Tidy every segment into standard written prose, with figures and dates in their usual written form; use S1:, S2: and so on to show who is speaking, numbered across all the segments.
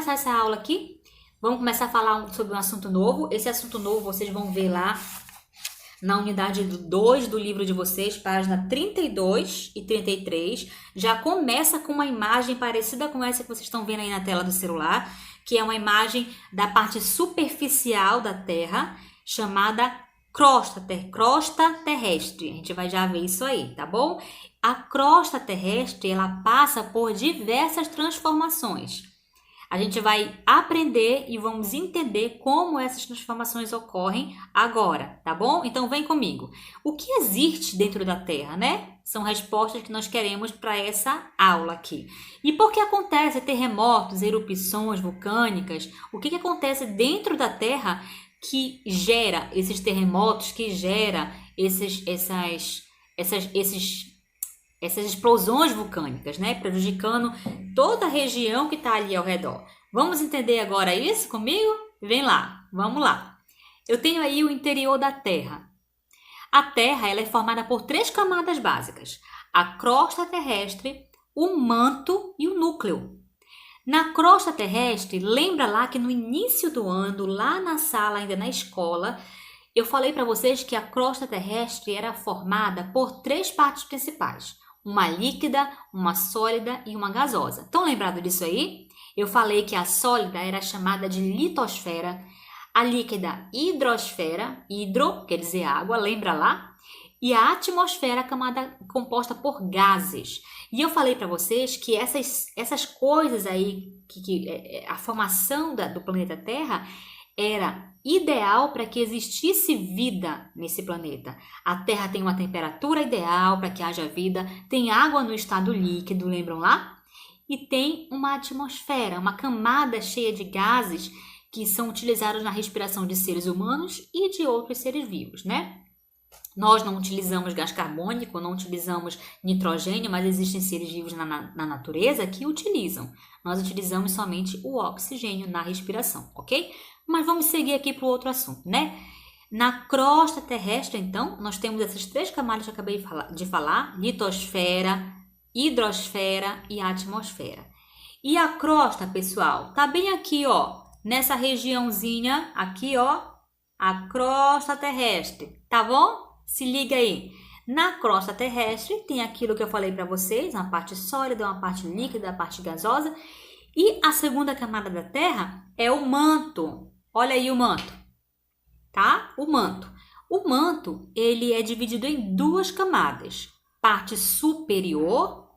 S1: começar essa aula aqui. Vamos começar a falar sobre um assunto novo. Esse assunto novo vocês vão ver lá na unidade 2 do livro de vocês, página 32 e 33. Já começa com uma imagem parecida com essa que vocês estão vendo aí na tela do celular, que é uma imagem da parte superficial da Terra, chamada crosta terrestre. A gente vai já ver isso aí, tá bom? A crosta terrestre, ela passa por diversas transformações. A gente vai aprender e vamos entender como essas transformações ocorrem agora, tá bom? Então vem comigo. O que existe dentro da Terra, né? São respostas que nós queremos para essa aula aqui. E por que acontece terremotos, erupções vulcânicas? O que acontece dentro da Terra que gera esses terremotos, que gera essas explosões vulcânicas, né? Prejudicando toda a região que está ali ao redor. Vamos entender agora isso comigo? Vem lá, vamos lá. Eu tenho aí o interior da Terra. A Terra ela é formada por 3 camadas básicas: a crosta terrestre, o manto e o núcleo. Na crosta terrestre, lembra lá que no início do ano, lá na sala, ainda na escola, eu falei para vocês que a crosta terrestre era formada por 3 partes principais: uma líquida, uma sólida e uma gasosa. Estão lembrados disso aí? Eu falei que a sólida era chamada de litosfera, a líquida hidrosfera, hidro quer dizer água, lembra lá? E a atmosfera, camada composta por gases. E eu falei para vocês que essas coisas aí, a formação do planeta Terra era ideal para que existisse vida nesse planeta. A Terra tem uma temperatura ideal para que haja vida, tem água no estado líquido, lembram lá? E tem uma atmosfera, uma camada cheia de gases que são utilizados na respiração de seres humanos e de outros seres vivos, né? Nós não utilizamos gás carbônico, não utilizamos nitrogênio, mas existem seres vivos na natureza que utilizam. Nós utilizamos somente o oxigênio na respiração, ok? Mas vamos seguir aqui para o outro assunto, né? Na crosta terrestre, então, nós temos essas 3 camadas que eu acabei de falar: litosfera, hidrosfera e atmosfera. E a crosta, pessoal, tá bem aqui, ó, nessa regiãozinha aqui, ó, a crosta terrestre, tá bom? Se liga aí. Na crosta terrestre tem aquilo que eu falei para vocês, uma parte sólida, uma parte líquida, uma parte gasosa. E a segunda camada da Terra é o manto. Olha aí o manto, tá? O manto. O manto, ele é dividido em 2 camadas: parte superior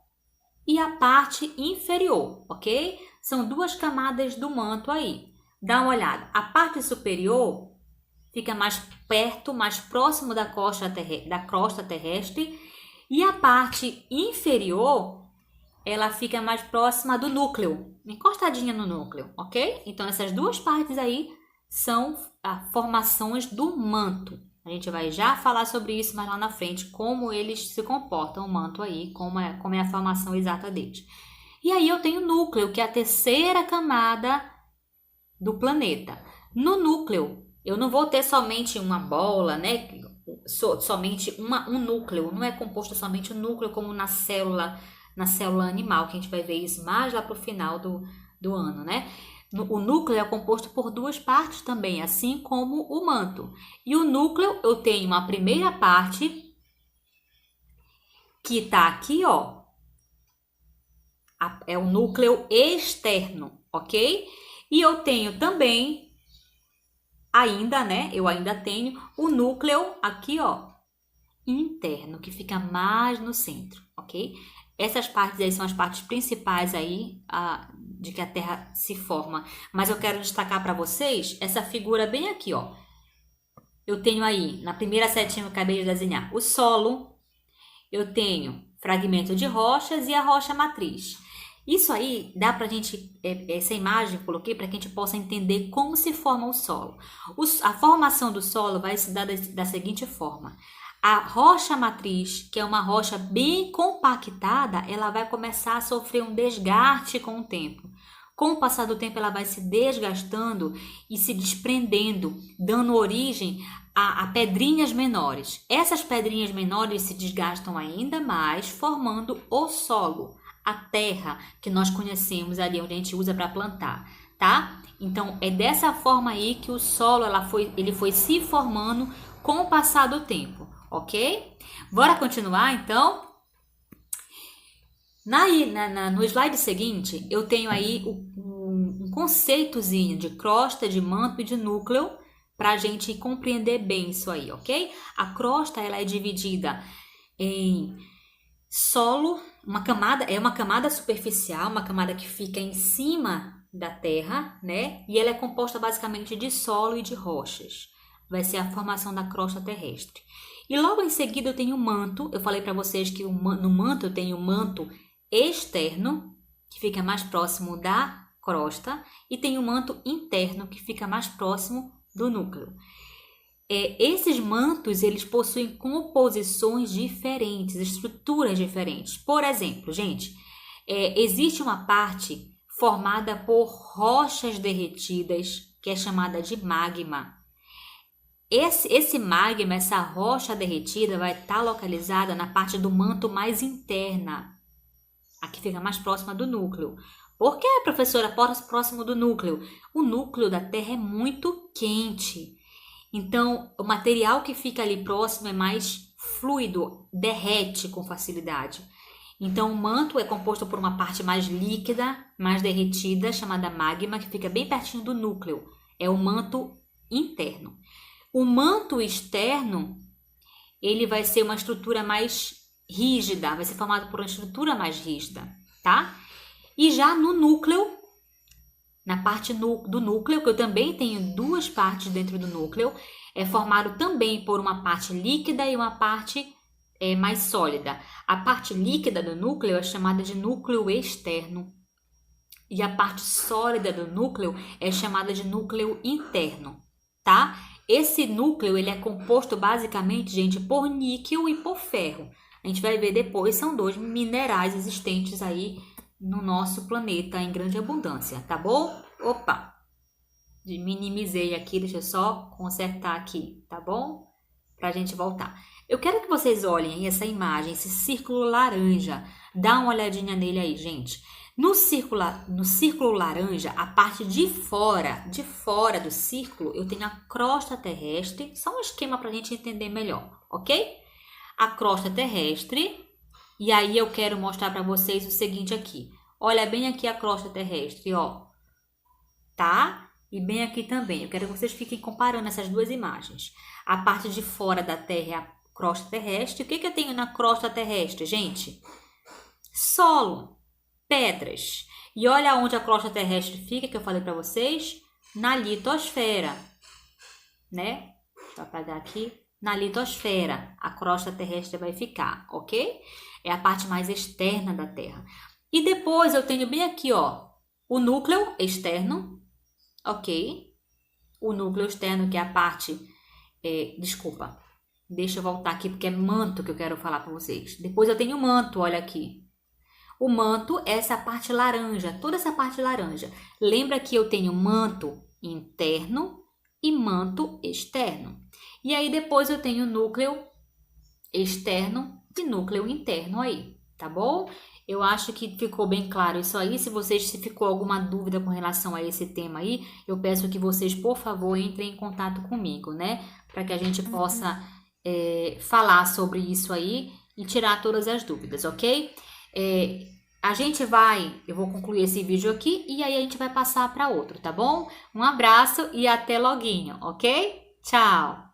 S1: e a parte inferior, ok? São 2 camadas do manto aí. Dá uma olhada. A parte superior fica mais perto, mais próximo da crosta terrestre, e a parte inferior ela fica mais próxima do núcleo, encostadinha no núcleo, ok? Então essas 2 partes aí são as formações do manto. A gente vai já falar sobre isso mais lá na frente, como eles se comportam, o manto aí, como é a formação exata deles. E aí eu tenho o núcleo, que é a terceira camada do planeta. No núcleo, eu não vou ter somente uma bola, né? Somente um núcleo. Não é composto somente um núcleo como na célula animal, que a gente vai ver isso mais lá para o final do ano, né? O núcleo é composto por 2 partes também, assim como o manto. E o núcleo, eu tenho uma primeira parte que está aqui, ó. É o núcleo externo, ok? E eu tenho também ainda, né? Eu ainda tenho o núcleo aqui, ó, interno, que fica mais no centro, ok? Essas partes aí são as partes principais aí de que a Terra se forma. Mas eu quero destacar para vocês essa figura bem aqui, ó. Eu tenho aí, na primeira setinha que eu acabei de desenhar, o solo. Eu tenho fragmento de rochas e a rocha matriz. Isso aí dá pra gente, essa imagem eu coloquei para que a gente possa entender como se forma o solo. A formação do solo vai se dar da seguinte forma: a rocha matriz, que é uma rocha bem compactada, ela vai começar a sofrer um desgaste com o tempo. Com o passar do tempo, ela vai se desgastando e se desprendendo, dando origem a pedrinhas menores. Essas pedrinhas menores se desgastam ainda mais, formando o solo, a terra que nós conhecemos ali, onde a gente usa para plantar. tá? Então, é dessa forma aí que o solo ele foi se formando com o passar do tempo, ok? Bora continuar, então? No slide seguinte, eu tenho aí um conceitozinho de crosta, de manto e de núcleo para a gente compreender bem isso aí, ok? A crosta, ela é dividida em solo, uma camada superficial, uma camada que fica em cima da terra, né? E ela é composta basicamente de solo e de rochas. Vai ser a formação da crosta terrestre. E logo em seguida eu tenho o manto. Eu falei para vocês que no manto eu tenho o manto externo, que fica mais próximo da crosta, e tem o manto interno, que fica mais próximo do núcleo. Esses mantos, eles possuem composições diferentes, estruturas diferentes. Por exemplo, gente, existe uma parte formada por rochas derretidas, que é chamada de magma. Esse magma, essa rocha derretida, vai estar localizada na parte do manto mais interna, a que fica mais próxima do núcleo. Por que, professora, próximo do núcleo? O núcleo da Terra é muito quente. Então, o material que fica ali próximo é mais fluido, derrete com facilidade. Então, o manto é composto por uma parte mais líquida, mais derretida, chamada magma, que fica bem pertinho do núcleo. É o manto interno. O manto externo, ele vai ser uma estrutura mais rígida, vai ser formado por uma estrutura mais rígida, tá? E já no núcleo, na parte do núcleo, que eu também tenho duas partes dentro do núcleo, é formado também por uma parte líquida e uma parte mais sólida. A parte líquida do núcleo é chamada de núcleo externo. E a parte sólida do núcleo é chamada de núcleo interno, tá? Esse núcleo, ele é composto basicamente, gente, por níquel e por ferro. A gente vai ver depois, são dois minerais existentes aí no nosso planeta em grande abundância, tá bom? Opa! Minimizei aqui, deixa eu só consertar aqui, tá bom? Pra gente voltar. Eu quero que vocês olhem aí essa imagem, esse círculo laranja. Dá uma olhadinha nele aí, gente. No círculo laranja, a parte de fora do círculo, eu tenho a crosta terrestre. Só um esquema para a gente entender melhor, ok? A crosta terrestre. E aí eu quero mostrar para vocês o seguinte aqui. Olha bem aqui a crosta terrestre, ó. Tá? E bem aqui também. Eu quero que vocês fiquem comparando essas duas imagens. A parte de fora da Terra é a crosta terrestre. O que eu tenho na crosta terrestre, gente? Solo, pedras. E olha onde a crosta terrestre fica, que eu falei para vocês. Na litosfera, né? Deixa eu apagar aqui. Na litosfera, a crosta terrestre vai ficar, ok? É a parte mais externa da Terra. E depois eu tenho bem aqui, ó, o núcleo externo, ok? O núcleo externo, que é a parte... desculpa, deixa eu voltar aqui, porque é manto que eu quero falar para vocês. Depois eu tenho o manto, olha aqui. O manto é essa parte laranja, toda essa parte laranja. Lembra que eu tenho manto interno e manto externo. E aí depois eu tenho núcleo externo e núcleo interno aí, tá bom? Eu acho que ficou bem claro isso aí. Se ficou alguma dúvida com relação a esse tema aí, eu peço que vocês, por favor, entrem em contato comigo, né? Para que a gente possa falar sobre isso aí e tirar todas as dúvidas, ok? Eu vou concluir esse vídeo aqui e aí a gente vai passar para outro, tá bom? Um abraço e até loguinho, ok? Tchau!